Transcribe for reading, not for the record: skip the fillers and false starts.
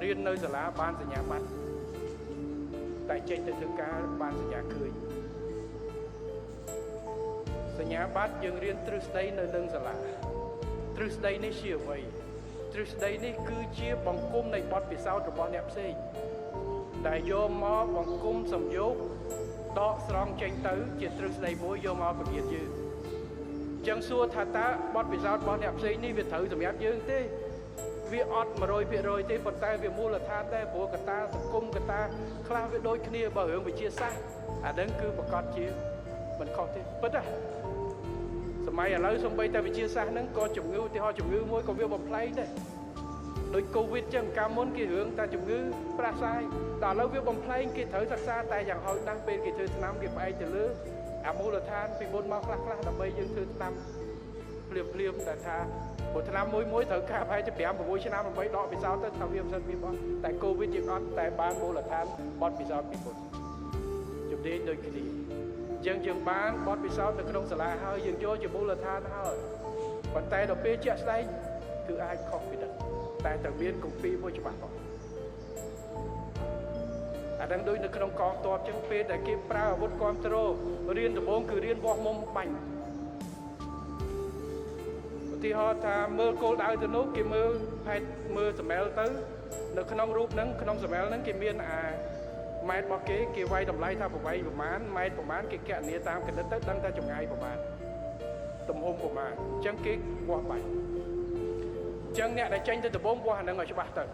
រៀននៅសាលាបានសញ្ញាបត្រតែចេញទៅធ្វើការបានសញ្ញាឃើញសញ្ញាបត្រយើងរៀនទ្រឹស្ដីនៅនឹងសាលាទ្រឹស្ដីនេះជាអ្វីទ្រឹស្ដីនេះគឺជាបង្គំនៃបទពិសោធន៍របស់អ្នកផ្សេងដែលយកមកបង្គំសំយោគដកស្រង់ចេញទៅជាទ្រឹស្ដីមួយយកមកពង្រៀនយើងចឹងសួរថាតើបទពិសោធន៍របស់អ្នកផ្សេងនេះវាត្រូវសម្រាប់យើងទេវាអត់ 100% ទេប៉ុន្តែវាមូលដ្ឋានដែរព្រោះកត្តាសង្គមកត្តាខ្លះវាដូចគ្នាបើរឿងវិទ្យាសាស្ត្រអានឹងគឺប្រកាសជាមិនខុសទេពិតណាសម័យឥឡូវសំបីតែវិទ្យាសាស្ត្រហ្នឹងក៏ជំងឺឧទាហរណ៍ជំងឺមួយក៏វាបំផ្លែងដែរដូចកូវីដចឹងកាលមុនគេរឿងតែជំងឺផ្ដាសាយដល់ឥឡូវវាបំផ្លែងគេត្រូវសិក្សាតែយ៉ាងហោចណាស់ពេលគេធ្វើថ្នាំគេផ្អែកទៅលើអាមូលដ្ឋានពីមុនមកខ្លះដើម្បីយើងធ្វើថ្នាំភ្លាមតែថាព្រោះថ្នាំមួយត្រូវការប្រហែលជា 5-6 ឆ្នាំដើម្បីដកពិសោធន៍ទៅថាវាមិនសិនវាបោះតែកូវីដយើងអត់តែបានមូលដ្ឋានបទពិសោធន៍ពីមុនជំនាញដូចគ្នាយើងបានបទពិសោធន៍នៅក្នុងសាលាហើយយើងយកជាមូលដ្ឋានហើយប៉ុន្តែដល់ពេលជាក់ស្ដែងគឺអាចខុសពីនេះតែត្រូវមានគម្ពីរមួយច្បាស់ផងអានឹងដូចនៅក្នុងកងទ័ពចឹងពេលដែលគេប្រើអាវុធគ្រប់គ្រងរៀនដំបូងគឺរៀនវាស់មុំបាញ់ឧទាហរណ៍ថាមើលគោលដៅទៅនោះគេមើលផែនមើលសម្មែលទៅនៅក្នុងរូបហ្នឹងក្នុងសម្មែលហ្នឹងគេមានអាម៉ែត្ររបស់គេវាយតម្លៃថាប្រវែងប្រមាណម៉ែត្រប្រមាណគេកណនាតាមគណិតទៅដឹងថាចម្ងាយប្រមាណទំហំប្រមាណអញ្ចឹងគេវាស់បាញ់អញ្ចឹងអ្នកដែលចេញទៅដំបូងវាស់អាហ្នឹងឲ្យច្បាស់ទៅ